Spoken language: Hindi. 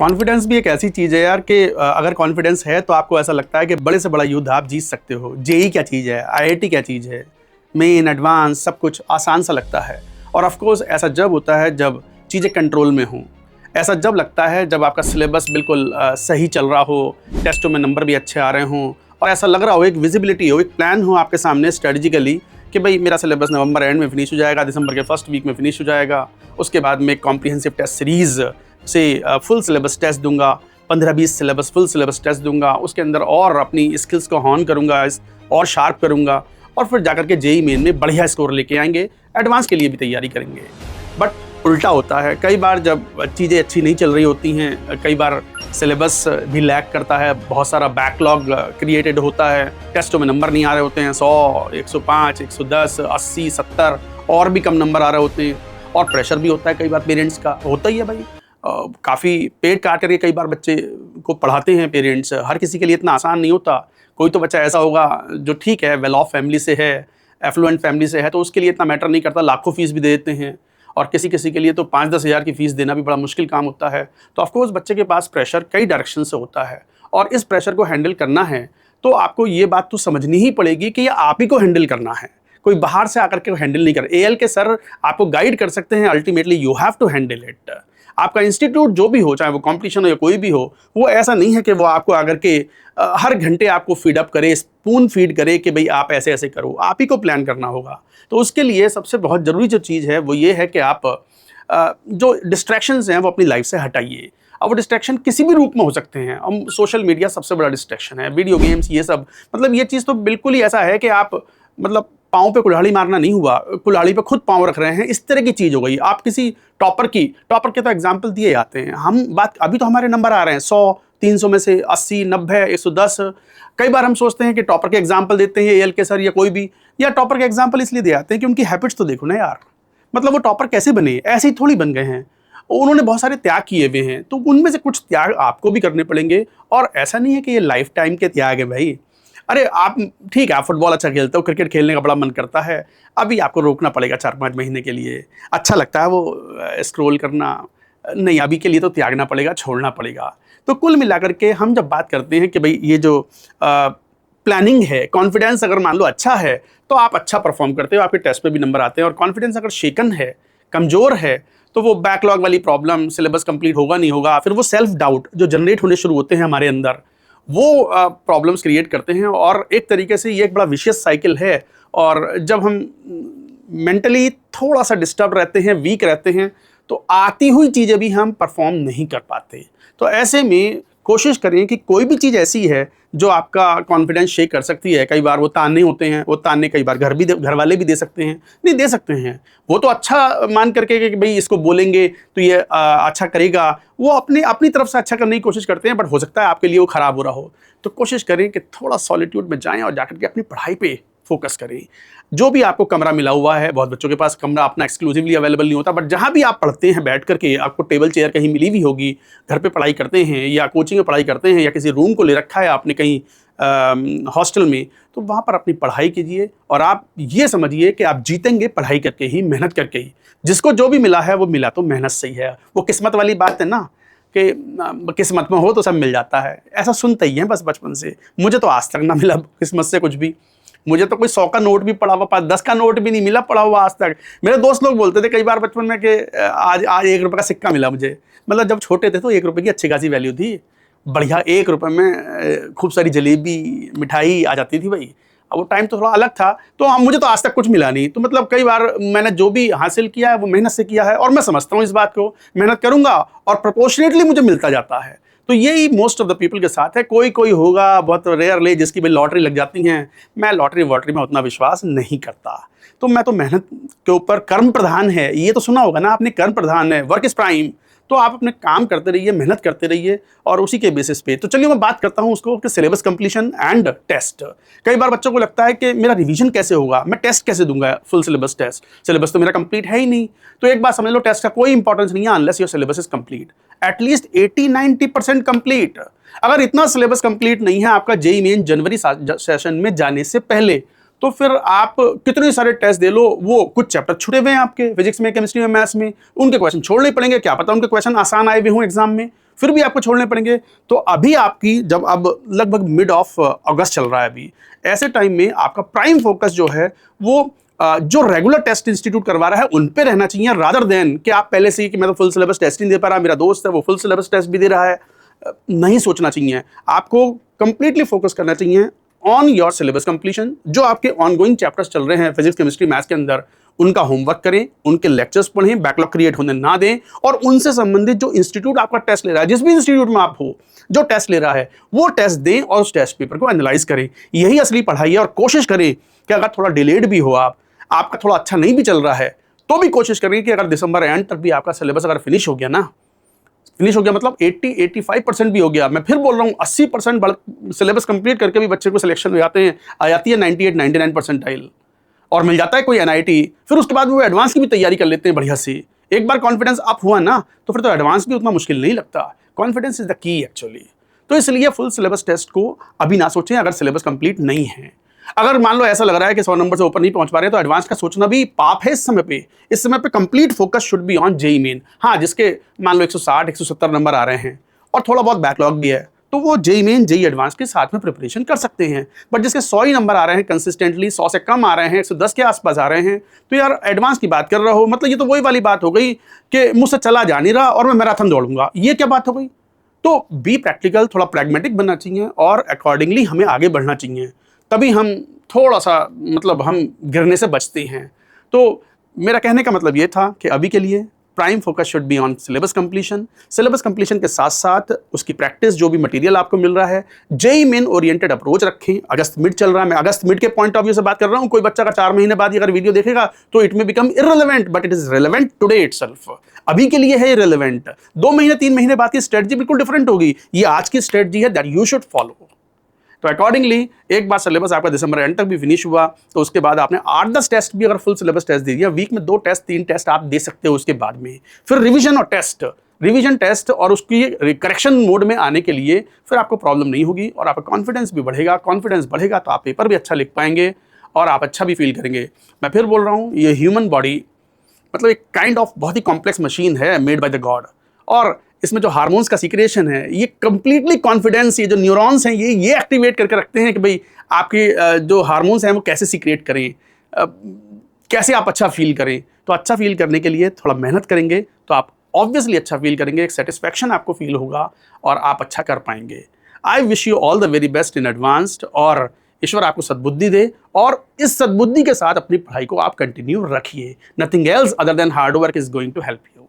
कॉन्फिडेंस भी एक ऐसी चीज़ है यार कि अगर कॉन्फिडेंस है तो आपको ऐसा लगता है कि बड़े से बड़ा युद्ध आप जीत सकते हो। जेई क्या चीज़ है, आईआईटी क्या चीज़ है, मेन एडवांस सब कुछ आसान सा लगता है। और ऑफ कोर्स ऐसा जब होता है जब चीज़ें कंट्रोल में हों। ऐसा जब लगता है जब आपका सिलेबस बिल्कुल सही चल रहा हो, टेस्टों में नंबर भी अच्छे आ रहे हों और ऐसा लग रहा हो, एक विजिबिलिटी हो, एक प्लान हो आपके सामने स्ट्रेटजिकली कि भाई मेरा सिलेबस नवंबर एंड में फिनिश हो जाएगा, दिसंबर के फर्स्ट वीक में फिनिश हो जाएगा। उसके बाद मैं कॉम्प्रिहेंसिव टेस्ट सीरीज़ से फुल सिलेबस टेस्ट दूंगा, 15-20 सिलेबस फुल सिलेबस टेस्ट दूंगा, उसके अंदर और अपनी स्किल्स को हॉन करूंगा और शार्प करूंगा और फिर जाकर के जेई मेन में बढ़िया स्कोर लेके आएंगे, एडवांस के लिए भी तैयारी करेंगे। बट उल्टा होता है, कई बार जब चीज़ें अच्छी नहीं चल रही होती हैं, कई बार सिलेबस भी लैग करता है, बहुत सारा बैकलॉग क्रिएटेड होता है, टेस्टों में नंबर नहीं आ रहे होते हैं, 100, 105, 110, 80, 70 और भी कम नंबर आ रहे होते हैं और प्रेशर भी होता है कई बार पेरेंट्स का, होता ही है भाई। काफ़ी पेट काट करके कई बार बच्चे को पढ़ाते हैं पेरेंट्स, हर किसी के लिए इतना आसान नहीं होता। कोई तो बच्चा ऐसा होगा जो ठीक है, वेल ऑफ फैमिली से है, एफ्लुएंट फैमिली से है, तो उसके लिए इतना मैटर नहीं करता, लाखों फीस भी दे देते हैं और किसी किसी के लिए तो 5-10 हज़ार की फ़ीस देना भी बड़ा मुश्किल काम होता है। तो ऑफकोर्स बच्चे के पास प्रेशर कई डायरेक्शन से होता है और इस प्रेशर को हैंडल करना है तो आपको ये बात तो समझनी ही पड़ेगी कि ये आप ही को हैंडल करना है, कोई बाहर से आकर के हैंडल नहीं कर। एएल के सर आपको गाइड कर सकते हैं, ultimately you have to handle it. आपका इंस्टीट्यूट जो भी हो, चाहे वो कंपटीशन हो या कोई भी हो, वो ऐसा नहीं है कि वो आपको आकर के हर घंटे आपको फीड अप करे, स्पून फीड करे कि भाई आप ऐसे ऐसे करो, आप ही को प्लान करना होगा। तो उसके लिए सबसे बहुत ज़रूरी जो चीज़ है वो ये है कि आप जो डिस्ट्रैक्शंस हैं वो अपनी लाइफ से हटाइए। अब वो डिस्ट्रैक्शन किसी भी रूप में हो सकते हैं। हम सोशल मीडिया सबसे बड़ा डिस्ट्रैक्शन है, वीडियो गेम्स, ये सब, मतलब ये चीज़ तो बिल्कुल ही ऐसा है कि आप मतलब पाँव पे कुल्हाड़ी मारना नहीं हुआ, कुल्हाड़ी पे खुद पाँव रख रहे हैं, इस तरह की चीज़ हो गई। आप किसी टॉपर के तो एग्जाम्पल दिए जाते हैं, हम बात अभी तो हमारे नंबर आ रहे हैं 100, 300 में से 80, 90, 110। कई बार हम सोचते हैं कि टॉपर के एग्जाम्पल देते हैं एएल के सर या कोई भी, या टॉपर के एग्जाम्पल इसलिए दे आते हैं कि उनकी हैबिट्स तो देखो ना यार, मतलब वो टॉपर कैसे बने, ऐसे ही थोड़ी बन गए हैं, उन्होंने बहुत सारे त्याग किए हुए हैं, तो उनमें से कुछ त्याग आपको भी करने पड़ेंगे। और ऐसा नहीं है कि ये लाइफ टाइम के त्याग है भाई। अरे आप ठीक है, आप फुटबॉल अच्छा खेलते हो, क्रिकेट खेलने का बड़ा मन करता है, अभी आपको रोकना पड़ेगा 4-5 महीने के लिए। अच्छा लगता है वो स्क्रॉल करना, नहीं अभी के लिए तो त्यागना पड़ेगा, छोड़ना पड़ेगा। तो कुल मिलाकर के हम जब बात करते हैं कि भाई ये जो प्लानिंग है, कॉन्फिडेंस अगर मान लो अच्छा है तो आप अच्छा परफॉर्म करते हो, आपके टेस्ट पे भी नंबर आते हैं। और कॉन्फिडेंस अगर शेकन है, कमज़ोर है, तो वो बैकलॉग वाली प्रॉब्लम, सिलेबस कंप्लीट होगा नहीं होगा, फिर वो सेल्फ डाउट जो जनरेट होने शुरू होते हैं हमारे अंदर, वो प्रॉब्लम्स क्रिएट करते हैं। और एक तरीके से ये एक बड़ा विशियस साइकिल है। और जब हम मेंटली थोड़ा सा डिस्टर्ब रहते हैं, वीक रहते हैं, तो आती हुई चीज़ें भी हम परफॉर्म नहीं कर पाते। तो ऐसे में कोशिश करें कि कोई भी चीज़ ऐसी है जो आपका कॉन्फिडेंस शेक कर सकती है। कई बार वो ताने होते हैं, वो ताने कई बार घर वाले भी दे सकते हैं, नहीं दे सकते हैं, वो तो अच्छा मान करके कि भाई इसको बोलेंगे तो ये अच्छा करेगा, वो अपनी तरफ से अच्छा करने की कोशिश करते हैं, बट हो सकता है आपके लिए वो ख़राब हो रहा हो। तो कोशिश करें कि थोड़ा सॉलिट्यूड में जाएँ और जाकर के अपनी पढ़ाई पे फोकस करें। जो भी आपको कमरा मिला हुआ है, बहुत बच्चों के पास कमरा अपना एक्सक्लूसिवली अवेलेबल नहीं होता, बट जहाँ भी आप पढ़ते हैं बैठ करके, आपको टेबल चेयर कहीं मिली हुई होगी, घर पे पढ़ाई करते हैं या कोचिंग में पढ़ाई करते हैं या किसी रूम को ले रखा है आपने कहीं हॉस्टल में, तो वहाँ पर अपनी पढ़ाई कीजिए। और आप ये समझिए कि आप जीतेंगे पढ़ाई करके ही, मेहनत करके ही। जिसको जो भी मिला है वो मिला तो मेहनत से ही है। वो किस्मत वाली बात है ना कि किस्मत में हो तो सब मिल जाता है, ऐसा सुनते ही हैं बस बचपन से। मुझे तो आज तक ना मिला किस्मत से कुछ भी। मुझे तो कोई 100 का नोट भी पड़ा हुआ, 5-10 का नोट भी नहीं मिला पड़ा हुआ आज तक। मेरे दोस्त लोग बोलते थे कई बार बचपन में कि आज 1 रुपये का सिक्का मिला मुझे। मतलब जब छोटे थे तो 1 रुपये की अच्छी खासी वैल्यू थी। बढ़िया 1 रुपये में खूब सारी जलेबी, मिठाई आ जाती थी भाई। अब वो टाइम तो थोड़ा अलग था। तो मुझे तो आज तक कुछ मिला नहीं। तो मतलब कई बार मैंने जो भी हासिल किया है वो मेहनत से किया है, और मैं समझता हूँ इस बात को, मेहनत करूँगा और प्रोपोर्शनेटली मुझे मिलता जाता है। तो यही मोस्ट ऑफ द पीपल के साथ है। कोई कोई होगा बहुत रेयरली जिसकी भी लॉटरी लग जाती हैं। मैं लॉटरी वॉटरी में उतना विश्वास नहीं करता। तो मैं तो मेहनत के ऊपर, कर्म प्रधान है, ये तो सुना होगा ना आपने, कर्म प्रधान है, वर्क इज प्राइम। तो आप अपने काम करते रहिए, मेहनत करते रहिए और उसी के बेसिस पे। तो चलिए मैं बात करता हूँ उसको कि सिलेबस कंप्लीशन एंड टेस्ट। कई बार बच्चों को लगता है कि मेरा रिवीजन कैसे होगा, मैं टेस्ट कैसे दूंगा, फुल सिलेबस टेस्ट, सिलेबस तो मेरा कंप्लीट है ही नहीं। तो एक बात समझ लो, टेस्ट का कोई इंपॉर्टेंस नहीं है unless your syllabus is complete, at least 80-90% complete. अगर इतना सिलेबस कंप्लीट नहीं है आपका जेईई मेन जनवरी सेशन में जाने से पहले, तो फिर आप कितने सारे टेस्ट दे लो, वो कुछ चैप्टर छुटे हुए हैं आपके, फिजिक्स में, केमिस्ट्री में, मैथ्स में, उनके क्वेश्चन छोड़ने पड़ेंगे। क्या पता उनके क्वेश्चन आसान आए हुए हों एग्जाम में, फिर भी आपको छोड़ने पड़ेंगे। तो अभी आपकी जब अब लगभग मिड ऑफ अगस्त चल रहा है अभी, ऐसे टाइम में आपका प्राइम फोकस जो है वो जो रेगुलर टेस्ट इंस्टीट्यूट करवा रहा है उन पे रहना चाहिए, रादर देन कि आप पहले से ही कि मैं तो फुल सिलेबस टेस्ट नहीं दे पा रहा, मेरा दोस्त है वो फुल सिलेबस टेस्ट भी दे रहा है। नहीं सोचना चाहिए, आपको कंप्लीटली फोकस करना चाहिए ऑन योर सिलेबस कंप्लीशन। जो आपके ऑनगोइंग चैप्टर्स चल रहे हैं फिजिक्स, केमिस्ट्री, मैथ्स के अंदर, उनका होमवर्क करें, उनके लेक्चर्स पढ़ें, बैकलॉग क्रिएट होने ना दें, और उनसे संबंधित जो इंस्टीट्यूट आपका टेस्ट ले रहा है, जिस भी इंस्टीट्यूट में आप हो, जो टेस्ट ले रहा है वो टेस्ट दें और उस टेस्ट पेपर को एनालाइज करें। यही असली पढ़ाई है। और कोशिश करें कि अगर थोड़ा डिलेड भी हो, आपका थोड़ा अच्छा नहीं भी चल रहा है, तो भी कोशिश करें कि अगर दिसंबर एंड तक भी आपका सिलेबस अगर फिनिश हो गया ना, फिनिश हो गया मतलब 80-85% भी हो गया, मैं फिर बोल रहा हूँ 80% सिलेबस कंप्लीट करके भी बच्चे को सिलेक्शन में आते हैं, आ जाती है 98-99 परसेंटाइल, और मिल जाता है कोई एनआईटी, फिर उसके बाद वो एडवांस की भी तैयारी कर लेते हैं बढ़िया से। एक बार कॉन्फिडेंस अप हुआ ना तो फिर तो एडवांस भी उतना मुश्किल नहीं लगता। Confidence is the key actually. तो इसलिए फुल सिलेबस टेस्ट को अभी ना सोचें अगर सिलेबस कंप्लीट नहीं है। अगर मान लो ऐसा लग रहा है कि 100 नंबर से ऊपर नहीं पहुंच पा रहे, तो एडवांस का सोचना भी पाप है इस समय पे। इस समय पे complete focus should be on JEE main. हाँ, जिसके मान लो 160-170 नंबर आ रहे हैं और थोड़ा बहुत बैकलॉग भी है, तो वो जेईई मेन, जेईई एडवांस के साथ में प्रिपरेशन कर सकते हैं। बट जिसके 100 ही नंबर आ रहे हैं कंसिस्टेंटली, 100 से कम आ रहे हैं, 110 के आसपास आ रहे हैं, तो यार एडवांस की बात कर रहा हो, मतलब ये तो वही वाली बात हो गई कि मुझसे चला जा नहीं रहा और मैं मैराथन दौड़ूंगा, ये क्या बात हो गई। तो बी प्रैक्टिकल, थोड़ा प्रैग्मेटिक बनना चाहिए और अकॉर्डिंगली हमें आगे बढ़ना चाहिए, तभी हम थोड़ा सा मतलब हम गिरने से बचते हैं। तो मेरा कहने का मतलब ये था कि अभी के लिए prime focus should be on syllabus completion. Syllabus completion के साथ साथ उसकी प्रैक्टिस, जो भी मटेरियल आपको मिल रहा है, जेईई मेन ओरिएंटेड अप्रोच रखें। अगस्त मिड चल रहा है, मैं अगस्त मिड के पॉइंट ऑफ व्यू से बात कर रहा हूँ। कोई बच्चा का 4 महीने बाद अगर वीडियो देखेगा तो इट में become irrelevant, but it is relevant today itself. अभी के लिए है इररिलेवेंट, 2 महीने 3 महीने बाद की स्ट्रेटजी बिल्कुल डिफरेंट होगी। ये आज की स्ट्रेटजी है दैट यू शुड फॉलो। तो अकॉर्डिंगली एक बार सिलेबस आपका दिसंबर एंड तक भी फिनिश हुआ, तो उसके बाद आपने 8-10 टेस्ट भी अगर फुल सिलेबस टेस्ट दे दिया, वीक में 2 टेस्ट 3 टेस्ट आप दे सकते हो। उसके बाद में फिर रिवीजन और टेस्ट, रिवीजन टेस्ट और उसकी करेक्शन मोड में आने के लिए फिर आपको प्रॉब्लम नहीं होगी और आपका कॉन्फिडेंस भी बढ़ेगा। कॉन्फिडेंस बढ़ेगा तो आप पेपर भी अच्छा लिख पाएंगे और आप अच्छा भी फील करेंगे। मैं फिर बोल रहा हूँ, ये ह्यूमन बॉडी मतलब एक काइंड ऑफ बहुत ही कॉम्प्लेक्स मशीन है मेड बाय द गॉड, और इसमें जो हार्मोन्स का सीक्रेशन है ये कंप्लीटली कॉन्फिडेंस, ये जो न्यूरॉन्स हैं ये एक्टिवेट करके रखते हैं कि भाई आपके जो हार्मोन्स हैं वो कैसे सीक्रेट करें, कैसे आप अच्छा फील करें। तो अच्छा फील करने के लिए थोड़ा मेहनत करेंगे तो आप ऑब्वियसली अच्छा फील करेंगे, एक सेटिस्फैक्शन आपको फील होगा और आप अच्छा कर पाएंगे। I wish you all the very best in advanced, और ईश्वर आपको सद्बुद्धि दे, और इस सद्बुद्धि के साथ अपनी पढ़ाई को आप कंटिन्यू रखिए। Nothing else other than hard work is going to help you.